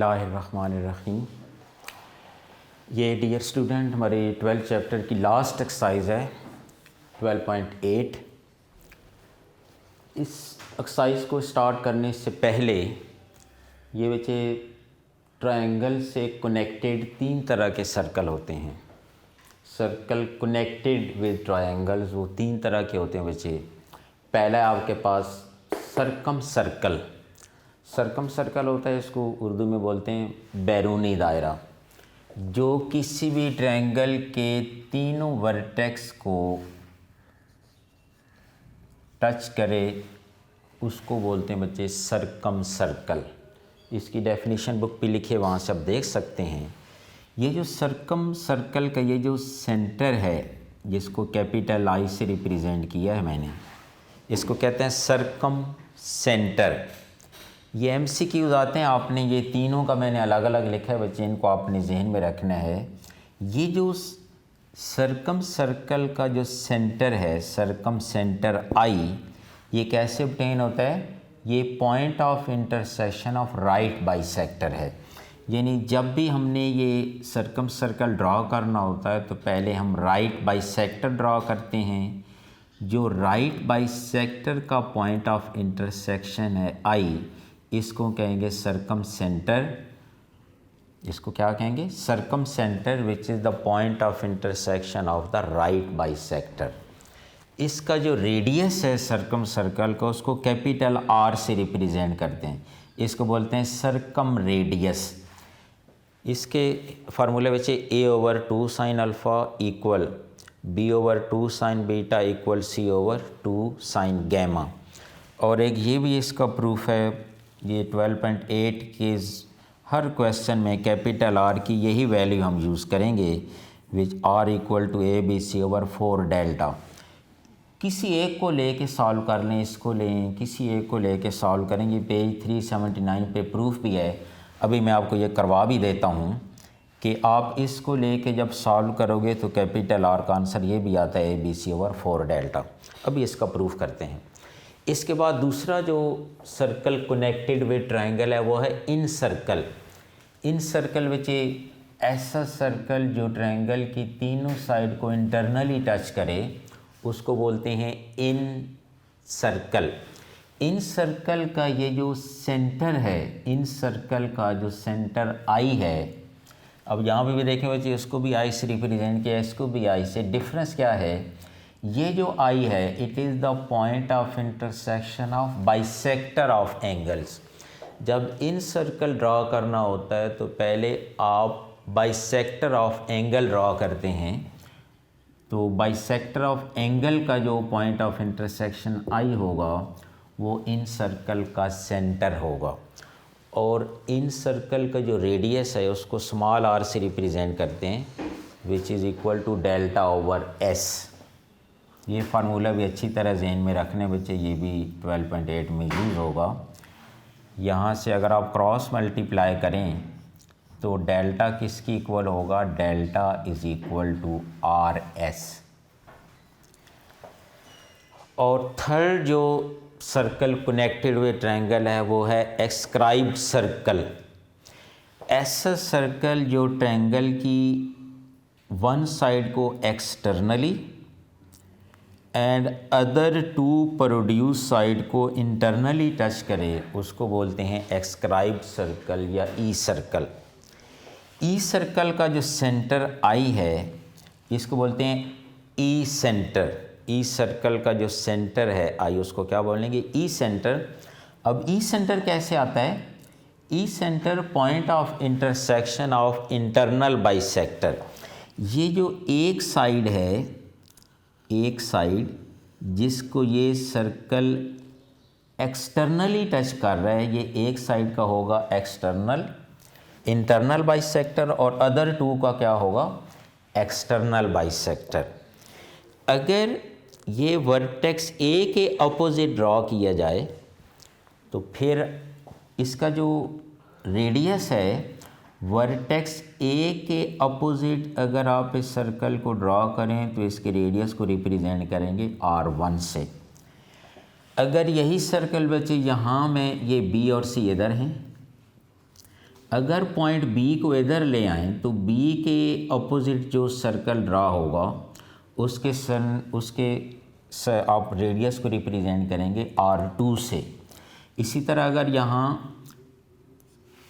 बिस्मिल्लाहिर्रहमानिर्रहीम। ये dear student हमारे 12th चैप्टर की लास्ट एक्सरसाइज है 12.8। इस एक्सरसाइज को स्टार्ट करने से पहले ये बच्चे ट्रायंगल से कनेक्टेड 3 तरह के सर्कल होते हैं। सर्कल कनेक्टेड विद ट्रायंगल्स वो 3 तरह के होते हैं बच्चे। पहला आपके पास सरकम सर्कल होता है, इसको उर्दू में बोलते हैं बैरूनी दायरा, जो किसी भी ट्रायंगल के तीनों वर्टेक्स को टच करे उसको बोलते हैं बच्चे सरकम सर्कल। इसकी डेफिनेशन बुक पे लिखे, वहाँ से आप देख सकते हैं। ये जो सरकम सर्कल का ये जो सेंटर है, जिसको कैपिटल आई से रिप्रेजेंट किया है मैंने, इसको कहते हैं सरकम सेंटर। ये MCQs आते हैं, आपने ये तीनों का मैंने अलग अलग लिखा है बच्चे, इनको आपने जहन में रखना है। ये जो सरकम सर्कल का जो सेंटर है, सरकम सेंटर आई, ये कैसे ऑब्टेन होता है? ये point of intersection of right bisector है। यानी जब भी हमने ये सरकम सर्कल ड्रॉ करना होता है तो पहले हम राइट बाइसेक्टर ड्रॉ करते हैं। जो राइट बाइसेक्टर का पॉइंट ऑफ इंटरसेक्शन है आई, इसको कहेंगे सरकम सेंटर। इसको क्या कहेंगे? Circumcentre, which is the point of intersection of the right bisector. इसका जो रेडियस है सरकम सर्कल का, उसको कैपिटल R से रिप्रेजेंट करते हैं। इसको बोलते हैं सरकम रेडियस। इसके फार्मूले बच्चे A/2 sine alpha equal B/2 sine beta equal C/2 sine gamma. और एक ये भी इसका प्रूफ है, ये 12.8 के हर क्वेश्चन में कैपिटल R की यही वैल्यू हम यूज़ करेंगे, which R equal to ABC/4 delta. किसी एक को लेके सॉल्व कर लें, इसको लें, किसी एक को लेके सॉल्व करेंगे। पेज 379 पे प्रूफ भी है। अभी मैं आपको ये करवा भी देता हूँ कि आप इसको लेके जब सॉल्व करोगे तो कैपिटल R का आंसर ये भी आता है ABC/4 डेल्टा। अभी इसका प्रूफ करते हैं। इसके बाद दूसरा जो सर्कल कनेक्टेड विद ट्रायंगल है वो है इन सर्कल। इन सर्कल बच्चे ऐसा सर्कल जो ट्रायंगल की तीनों साइड को इंटरनली टच करे उसको बोलते हैं इन सर्कल। इन सर्कल का ये जो सेंटर है, इन सर्कल का जो सेंटर आई है, अब यहाँ पे भी देखें बच्चे, इसको भी आई से रिप्रेजेंट किया, इसको भी आई से। डिफरेंस क्या है? ये जो आई है, it is the point of intersection of bisector of angles. जब इन सर्कल ड्रॉ करना होता है तो पहले आप बाइसेक्टर ऑफ एंगल ड्रॉ करते हैं। तो बाइसेक्टर ऑफ एंगल का जो पॉइंट ऑफ इंटरसेक्शन आई होगा वो इन सर्कल का सेंटर होगा। और इन सर्कल का जो रेडियस है उसको स्मॉल r से रिप्रेजेंट करते हैं, विच इज़ इक्वल टू डेल्टा/s। ये फार्मूला भी अच्छी तरह जहन में रखने बच्चे, ये भी 12.8 में यूज़ होगा। यहाँ से अगर आप क्रॉस मल्टीप्लाई करें तो डेल्टा किसकी इक्वल होगा? Delta is equal to RS। और थर्ड जो सर्कल कनेक्टेड विद ट्रायंगल है वो है एक्सक्राइब्ड सर्कल। ऐसा सर्कल जो ट्रायंगल की वन साइड को externally and other two produce side को इंटरनली टच करे उसको बोलते हैं एक्सक्राइब्ड सर्कल या ई सर्कल। ई सर्कल का जो सेंटर आई है इसको बोलते हैं ई सेंटर। ई सर्कल का जो सेंटर है आई, उसको क्या बोलेंगे? E centre. अब ई सेंटर कैसे आता है? E centre point of intersection of internal bisector. ये जो एक साइड है, एक साइड जिसको ये सर्कल एक्सटर्नली टच कर रहा है, ये एक साइड का होगा एक्सटर्नल इंटरनल बाइसेक्टर और अदर टू का क्या होगा? External bisector. अगर ये वर्टेक्स A के अपोजिट ड्रॉ किया जाए तो फिर इसका जो रेडियस है वर्टेक्स A के अपोजिट अगर आप इस सर्कल को ड्रॉ करें तो इसके रेडियस को रिप्रेजेंट करेंगे R1 से। अगर यही सर्कल बचे यहाँ में ये B और C इधर हैं, अगर पॉइंट बी को इधर ले आएँ तो बी के अपोजिट जो सर्कल ड्रा होगा उसके आप रेडियस को रिप्रेजेंट करेंगे R2 से। इसी तरह अगर यहाँ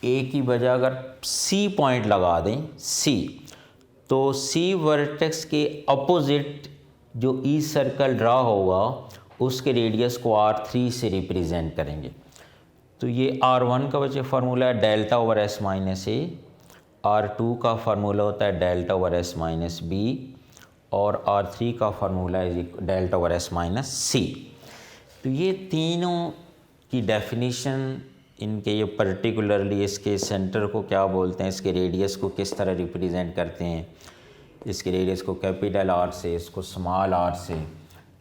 ए की बजाय अगर सी पॉइंट लगा दें सी, तो सी वर्टेक्स के अपोजिट जो ई सर्कल ड्रा होगा उसके रेडियस को R3 से रिप्रेजेंट करेंगे। तो ये R1 का बच्चे फार्मूला है delta over S minus A, R2 का फार्मूला होता है delta over S minus B, और R3 का फार्मूला है delta over S minus C. तो ये तीनों की डेफिनेशन, इनके ये पर्टिकुलरली इसके सेंटर को क्या बोलते हैं, इसके रेडियस को किस तरह रिप्रेजेंट करते हैं, इसके रेडियस को कैपिटल आर से, इसको स्मॉल आर से,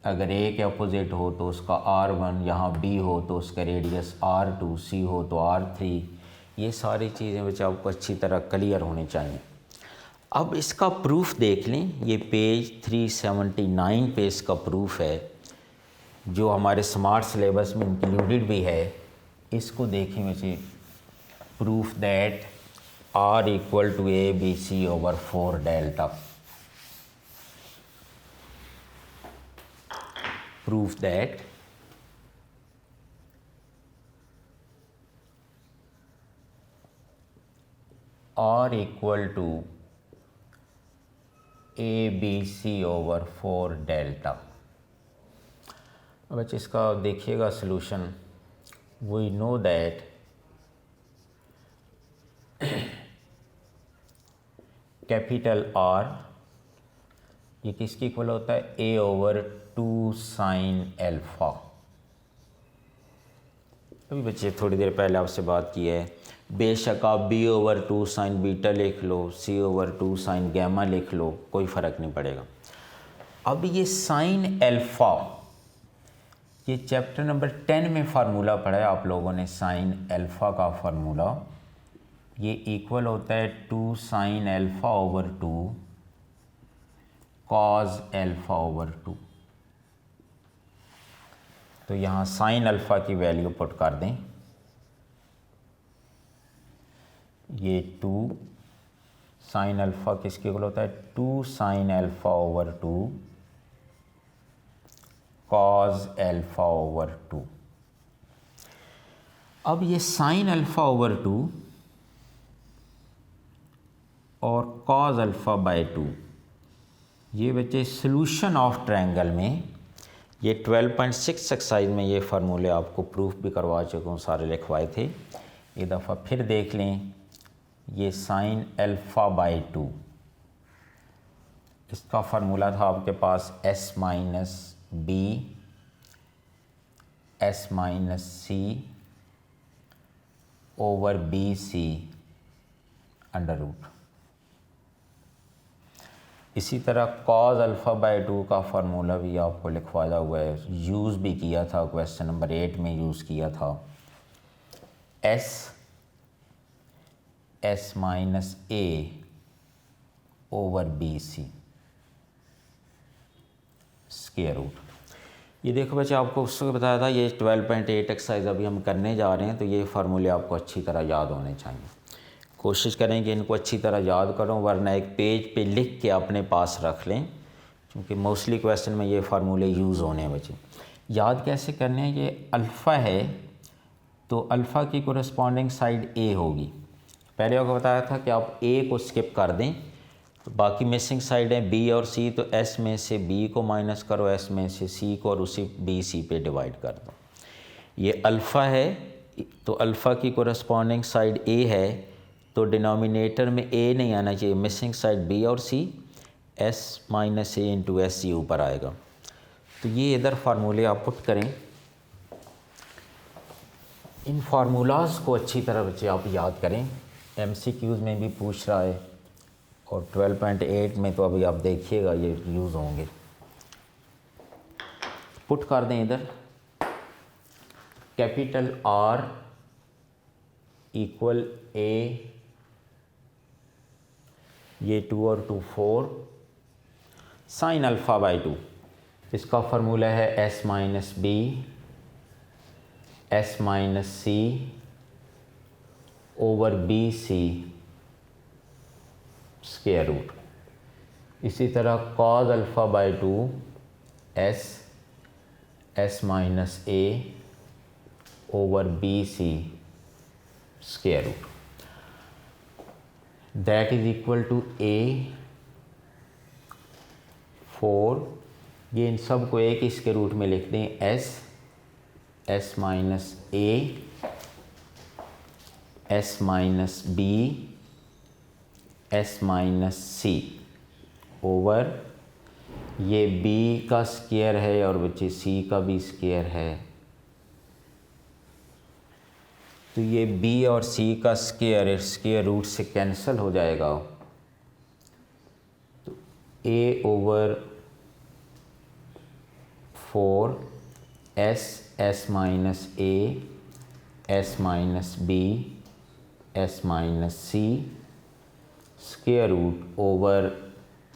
अगर ए के अपोजिट हो तो उसका R1, यहाँ बी हो तो उसका रेडियस R2, सी हो तो R3। ये सारी चीज़ें बच्चे आपको अच्छी तरह क्लियर होनी चाहिए। अब इसका प्रूफ देख लें, ये पेज 379 पे इसका प्रूफ है जो हमारे स्मार्ट सिलेबस में इंक्लूडेड भी है। इसको देखें बच्चे, proof that R equal to A B C over 4 delta. Proof that R equal to A B C over 4 delta. बच्चे इसका देखिएगा solution. We know that capital R ये किसके इक्वल होता है, A ओवर 2 साइन एल्फा। अभी बच्चे थोड़ी देर पहले आपसे बात की है, बेशक आप B ओवर 2 साइन बीटा लिख लो, C ओवर 2 साइन गैमा लिख लो, कोई फ़र्क नहीं पड़ेगा। अब ये साइन एल्फा, ये चैप्टर नंबर 10 में फार्मूला पढ़ा है आप लोगों ने। साइन एल्फा का फार्मूला ये इक्वल होता है 2 sine alpha over 2 cause alpha over 2। तो यहाँ साइन अल्फ़ा की वैल्यू पुट कर दें, ये 2 साइन अल्फ़ा किसके इक्वल होता है, 2 sign alpha over 2 cause alpha over 2। अब ये साइन अल्फ़ा ओवर 2 और कॉज अल्फ़ा बाय 2, ये बच्चे सॉल्यूशन ऑफ ट्रायंगल में, ये 12.6 एक्सरसाइज में ये फार्मूले आपको प्रूफ भी करवा चुका हूँ, सारे लिखवाए थे। एक दफ़ा फिर देख लें, ये साइन अल्फ़ा बाय 2, इसका फार्मूला था आपके पास s minus B S minus C over B C under root. इसी तरह कॉज अल्फ़ा बाय 2 का फार्मूला भी आपको लिखवाया हुआ है, यूज़ भी किया था, क्वेश्चन नंबर 8 में यूज़ किया था। S minus A over B C square root. ये देखो बच्चे, आपको उसको बताया था, ये 12.8 एक्सरसाइज अभी हम करने जा रहे हैं, तो ये फार्मूले आपको अच्छी तरह याद होने चाहिए। कोशिश करें कि इनको अच्छी तरह याद करो, वरना एक पेज पे लिख के अपने पास रख लें, क्योंकि मोस्टली क्वेश्चन में ये फार्मूले यूज़ होने हैं बच्चे। याद कैसे करने हैं, ये अल्फ़ा है तो अल्फ़ा की कोरस्पॉन्डिंग साइड ए होगी। पहले आपको बताया था कि आप ए को स्किप कर दें, तो बाकी मिसिंग साइड है बी और सी, तो एस में से बी को माइनस करो, एस में से सी को, और उसी बी सी पे डिवाइड कर दो। ये अल्फ़ा है तो अल्फ़ा की कोरस्पॉन्डिंग साइड ए है, तो डिनोमिनेटर में ए नहीं आना चाहिए, मिसिंग साइड बी और सी, एस माइनस ए इंटू एस सी ऊपर आएगा। तो ये इधर फार्मूले आप पुट करें। इन फार्मूलाज को अच्छी तरह बच्चे आप याद करें, MCQs में भी पूछ रहा है, और 12.8 में तो अभी आप देखिएगा ये यूज़ होंगे। पुट कर दें इधर, कैपिटल R इक्वल ए, ये 2 और 2 4 साइन अल्फ़ा बाय 2। इसका फार्मूला है s minus B S minus C over B C square root. इसी तरह cos alpha by two S S minus A over B C square root, that is equal to A 4, ये इन सब को एक इसके root में लिख दें, S minus A S minus B S minus C over ये b का स्क्वायर है और बच्चे c का भी स्क्वायर है, तो ये b और c का स्क्वायर रूट से कैंसिल हो जाएगा, तो a over 4 S minus A S minus B S minus C square root over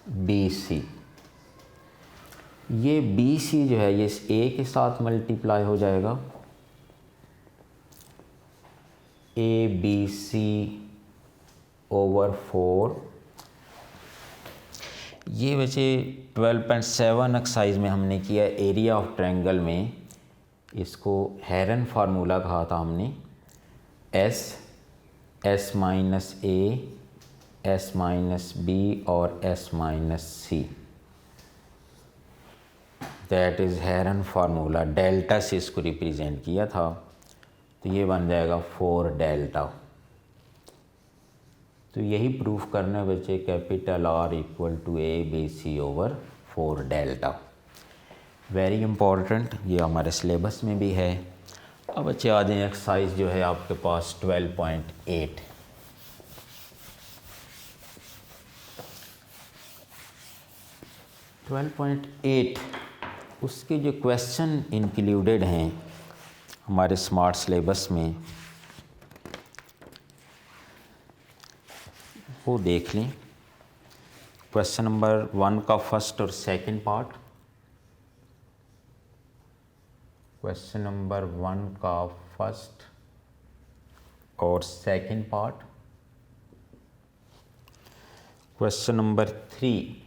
B C. ये बी सी जो है ये इस ए के साथ मल्टीप्लाई हो जाएगा, ए बी सी ओवर 4। ये वैसे 12.7 एक्सरसाइज में हमने किया एरिया ऑफ ट्रायंगल में, इसको हेरन फार्मूला कहा था हमने, S minus A S minus B और S minus C, that is Heron formula. Delta से इसको रिप्रेजेंट किया था, तो ये बन जाएगा 4 डेल्टा। तो यही प्रूफ करना है बच्चे, capital R equal to A B C over 4 delta. Very important, ये हमारे सिलेबस में भी है। अब बच्चे आ जाए एक्सरसाइज जो है आपके पास 12.8। उसके जो क्वेश्चन इंक्लूडेड हैं हमारे स्मार्ट सिलेबस में वो देख लें। क्वेश्चन नंबर 1 का फर्स्ट और सेकंड पार्ट, क्वेश्चन नंबर 1 का फर्स्ट और सेकंड पार्ट, क्वेश्चन नंबर 3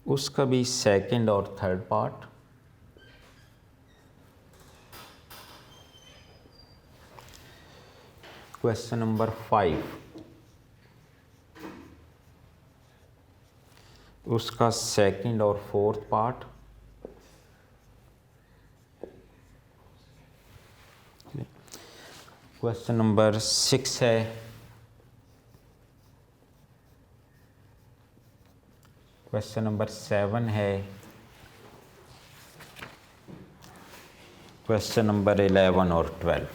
उसका भी सेकंड और थर्ड पार्ट, क्वेश्चन नंबर 5 उसका सेकंड और फोर्थ पार्ट, क्वेश्चन नंबर 6 है, क्वेश्चन नंबर 7 है, क्वेश्चन नंबर 11 और 12।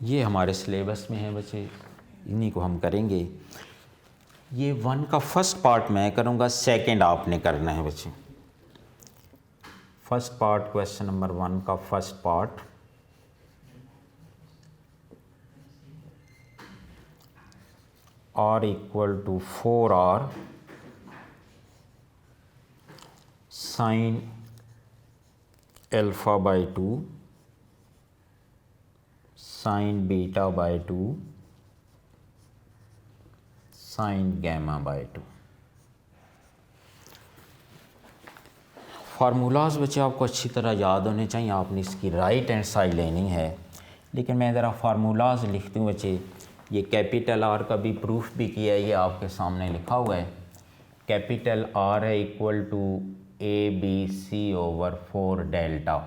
ये हमारे सिलेबस में है बच्चे, इन्हीं को हम करेंगे। ये 1 का फर्स्ट पार्ट मैं करूँगा, सेकंड आपने करना है बच्चे। फर्स्ट पार्ट क्वेश्चन नंबर 1 का first part, r equal to 4r sine alpha by 2 sine beta by 2 sine gamma by 2। Formulas बच्चे आपको अच्छी तरह याद होने चाहिए, आपने इसकी राइट हैंड साइड लेनी है। लेकिन मैं ज़रा फार्मूलाज लिखती हूँ बच्चे, ये कैपिटल आर का भी प्रूफ भी किया है, ये आपके सामने लिखा हुआ है। कैपिटल आर है equal to A B C over 4 delta.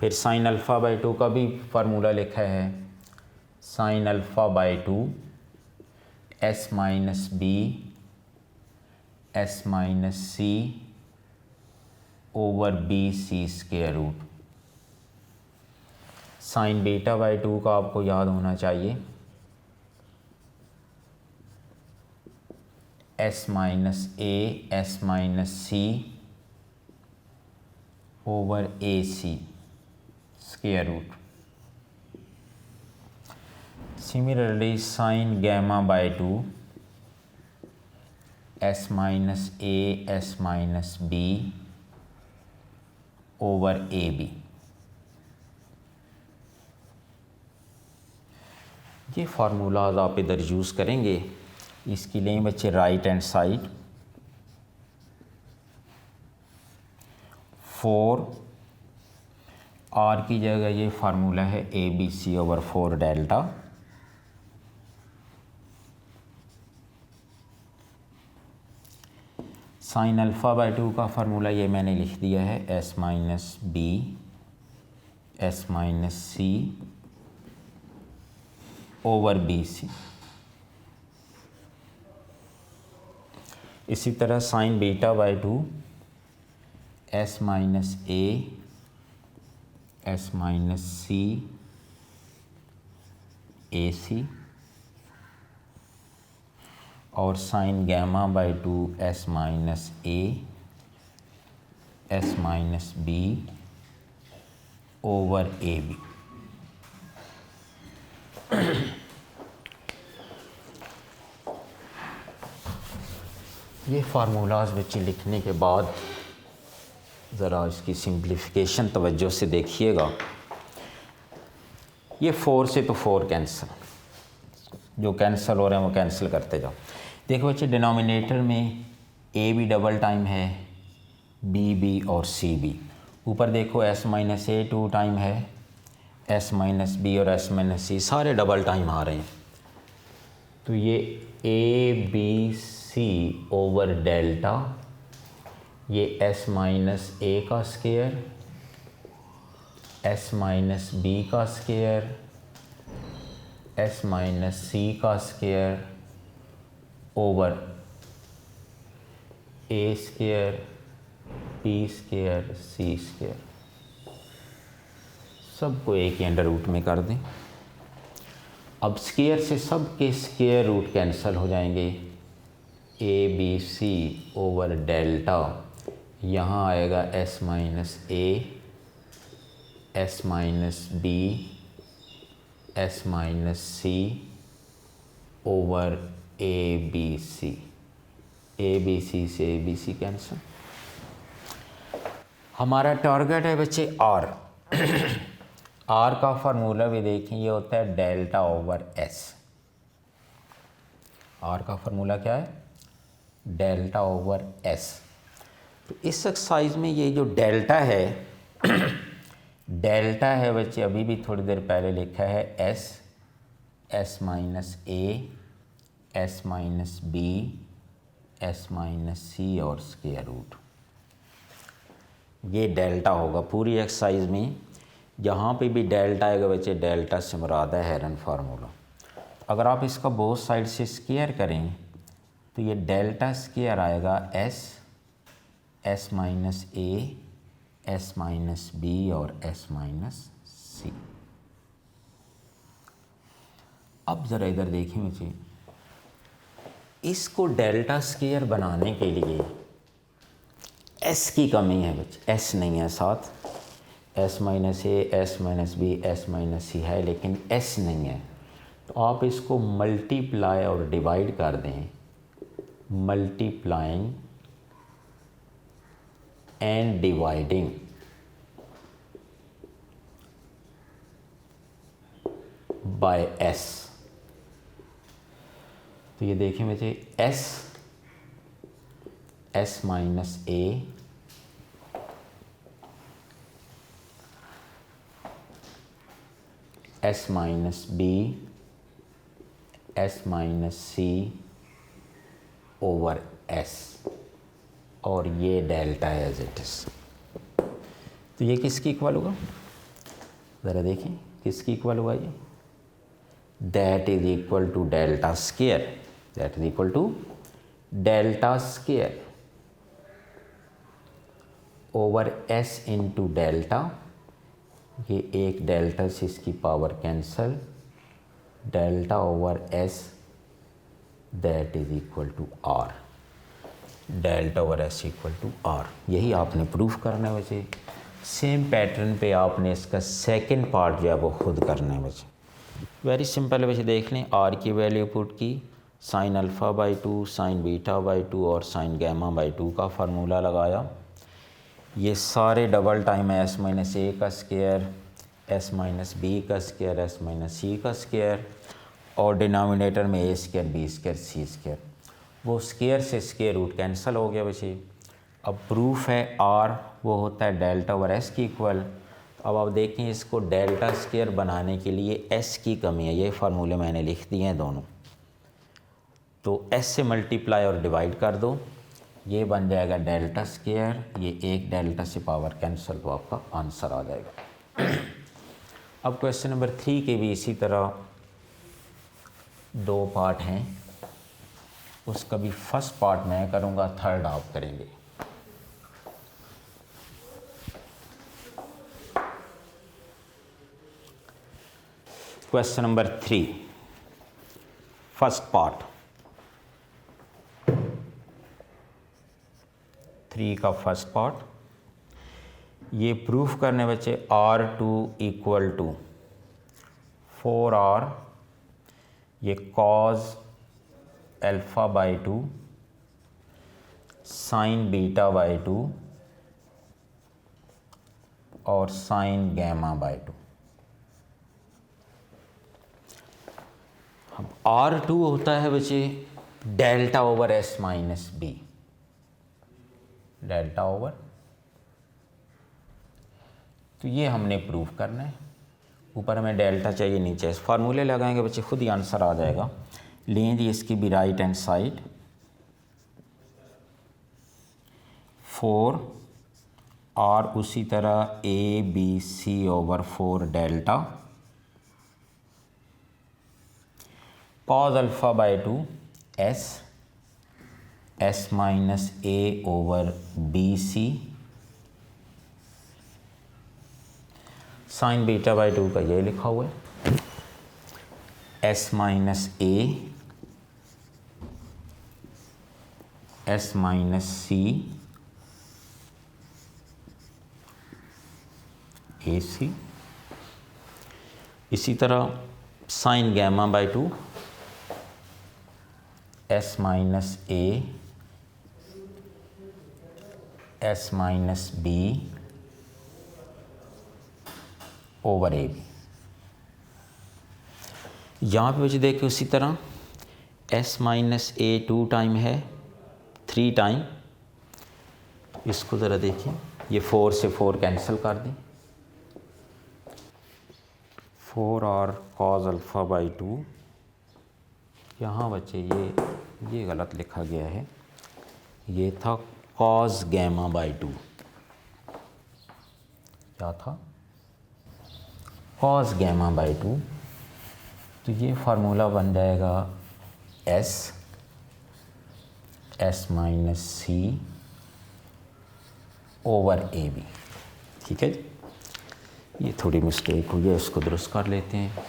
फिर साइन अल्फ़ा बाई 2 का भी फार्मूला लिखा है, sine alpha by 2 S minus B S minus C over B C square root. Sine beta by 2 का आपको याद होना चाहिए, S minus A S minus C over A C square root. Similarly sine gamma by 2 S minus A S minus B over A B. ये formulas आप इधर use करेंगे। इसके लिए बच्चे राइट हैंड साइड 4 आर की जगह ये फार्मूला है A B C over 4 delta. Sine alpha by 2 का फार्मूला ये मैंने लिख दिया है S minus B S minus C over B C. इसी तरह sine beta by 2 S minus A S minus C A C और sine gamma by 2 S minus A S minus B over A B. ये formulas बच्चे लिखने के बाद ज़रा इसकी सिंप्लीफिकेशन तवज्जो से देखिएगा। ये 4 से तो 4 कैंसिल, जो कैंसिल हो रहे हैं वो कैंसिल करते जाओ। देखो बच्चे डिनोमिनेटर में ए बी डबल टाइम है, बी बी और सी बी। ऊपर देखो एस माइनस ए 2 टाइम है, एस माइनस बी और एस माइनस सी सारे डबल टाइम आ रहे हैं। तो ये A B C over delta, ये एस माइनस ए का स्क्वायर एस माइनस बी का स्क्वायर एस माइनस सी का square over A square B square C square. सबको एक ही अंडर रूट में कर दें। अब स्क्वायर से सब के स्क्वायर रूट कैंसिल हो जाएंगे। A B C over delta, यहाँ आएगा S minus A S minus B S minus C over A B C. A B C से ए बी सी कैंसिल। हमारा टारगेट है बच्चे आर। आर का formula भी देखें, ये होता है डेल्टा ओवर एस। आर का फार्मूला क्या है? Delta over S. तो इस एक्सरसाइज में ये जो डेल्टा है डेल्टा है बच्चे, अभी भी थोड़ी देर पहले लिखा है S S minus A S minus B S minus C और स्क्वायर रूट। ये डेल्टा होगा पूरी एक्सरसाइज में। जहाँ पे भी डेल्टा आएगा बच्चे, डेल्टा से मुराद है हेरन फार्मूला। अगर आप इसका बोथ साइड से स्क्वायर करें तो ये डेल्टा स्क्वायर आएगा S S minus A S minus B और एस माइनस सी। अब ज़रा इधर देखें बच्चे, इसको डेल्टा स्क्वायर बनाने के लिए एस की कमी है बच्चे, एस नहीं है साथ। S minus A S minus B S minus C है, लेकिन एस नहीं है। तो आप इसको मल्टीप्लाई और डिवाइड कर दें। Multiplying and dividing by S. तो ये देखें बच्चे, S S minus A S minus B S minus C over S, और ये डेल्टा है एज इट इज। तो ये किसकी इक्वल होगा? ज़रा देखें किसकी इक्वल होगा ये? That is equal to delta square. That is equal to delta square over S into delta. ये एक डेल्टा से इसकी power cancel, delta over S that is equal to R. Delta over S equal to R, यही आपने proof करना है वैसे। Same pattern पे आपने इसका सेकंड पार्ट जो है वो खुद करना है वैसे। वेरी सिंपल है वैसे। देख लें, आर की वैल्यू पुट की, sign alpha by 2, sine beta by 2 और साइन गैमा बाई 2 का फार्मूला लगाया। ये सारे डबल टाइम है एस माइनस ए का स्क्वायर, एस माइनस बी का स्क्वायर, एस माइनस सी का स्क्वायर और डिनोमिनेटर में ए square B square C square. वो स्क्वायर से स्क्वायर रूट कैंसिल हो गया बच्चे। अब प्रूफ है आर वो होता है डेल्टा ओवर एस की इक्वल। अब आप देखें इसको डेल्टा स्क्वायर बनाने के लिए एस की कमी है, ये फार्मूले मैंने लिख दिए हैं दोनों। तो एस से मल्टीप्लाई और डिवाइड कर दो, ये बन जाएगा डेल्टा स्क्वायर, ये एक डेल्टा से पावर कैंसिल, तो आपका आंसर आ जाएगा। अब क्वेश्चन नंबर 3 के भी इसी तरह 2 पार्ट हैं, उसका भी फर्स्ट पार्ट मैं करूँगा, थर्ड आप करेंगे। क्वेश्चन नंबर 3 फर्स्ट पार्ट, 3 का फर्स्ट पार्ट, ये प्रूफ करने बच्चे R2 इक्वल टू 4R, ये cause alpha by 2 sine beta by 2 और साइन गैमा बाई 2। अब R2 होता है बच्चे delta over S minus B, delta over, तो ये हमने प्रूफ करना है। ऊपर हमें डेल्टा चाहिए, नीचे फार्मूले लगाएंगे बच्चे, खुद ही आंसर आ जाएगा। लें जी इसकी भी राइट हैंड साइड, 4 और उसी तरह A B C over 4 delta cos alpha by 2 S, S minus A over B C, sine beta by 2 का ये लिखा हुआ है, S minus A, S minus C, A C. इसी तरह sine gamma by 2, S minus A, S minus B over A B. यहाँ पे बच्चे देखिए उसी तरह एस माइनस ए 2 टाइम है, 3 टाइम, इसको ज़रा देखिए, ये 4 से 4 कैंसिल कर दें, 4 और कॉज अल्फ़ा बाई 2, यहाँ बच्चे ये गलत लिखा गया है, ये था कॉज गैमा बाई 2, क्या था, कॉस गैमा बाई 2। तो ये फार्मूला बन जाएगा S, S minus C over A B. ठीक है जी, ये थोड़ी मिस्टेक हुई है, इसको दुरुस्त कर लेते हैं।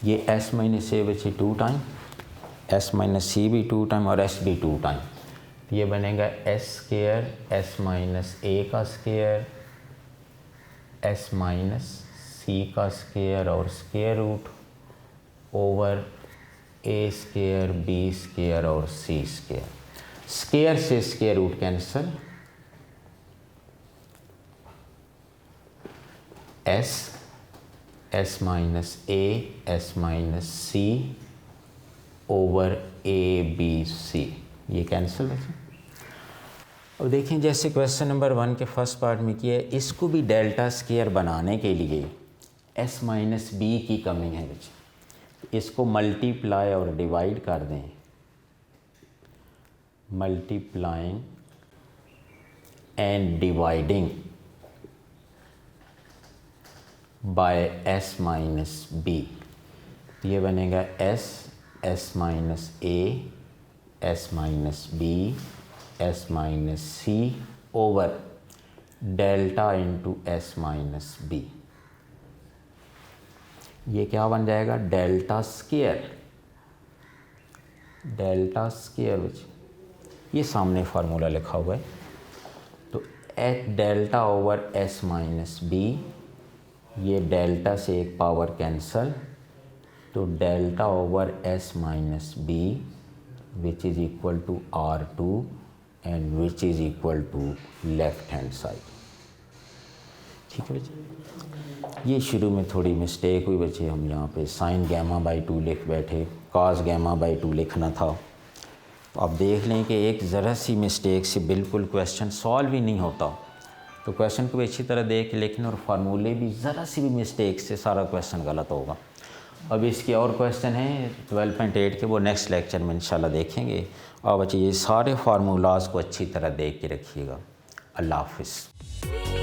ये एस माइनस ए बचे 2 टाइम, एस माइनस सी भी 2 टाइम और एस भी 2 टाइम, ये बनेगा S square, S minus A का स्क्वायर, एस माइनस सी का स्क्वायर और square root over A square, B square और सी स्क्वायर। स्क्वायर से square root cancel, S, S minus A, S minus C over A B C, ये cancel है। अब देखें जैसे क्वेश्चन नंबर 1 के फर्स्ट पार्ट में किया है, इसको भी डेल्टा स्क्वायर बनाने के लिए एस माइनस बी की कमी है बच्चे, इसको मल्टीप्लाई और डिवाइड कर दें, multiplying and dividing by S minus B, ये बनेगा S, S minus A, S minus B, S minus C over delta into S minus B. ये क्या बन जाएगा, डेल्टा स्क्वायर, डेल्टा स्क्वायर, ये सामने फार्मूला लिखा हुआ है। तो H delta over S minus B ये डेल्टा से एक पावर कैंसल, तो delta over S minus B which is equal to R2 and which is equal to left hand side. ठीक है बच्चे, ये शुरू में थोड़ी मिस्टेक हुई बच्चे, हम यहाँ पे साइन गैमा बाई 2 लिख बैठे, कॉस गैमा बाई 2 लिखना था। तो आप देख लें कि एक ज़रा सी मिस्टेक से बिल्कुल क्वेश्चन सॉल्व ही नहीं होता। तो क्वेश्चन को भी अच्छी तरह देख लेकिन और फार्मूले भी ज़रा सी भी मिस्टेक से सारा क्वेश्चन गलत होगा। अब इसके और क्वेश्चन हैं 12.8 के, वो नेक्स्ट लेक्चर में इंशाल्लाह देखेंगे। और बच्चे ये सारे फार्मूलाज को अच्छी तरह देख के रखिएगा। अल्लाह हाफिज़।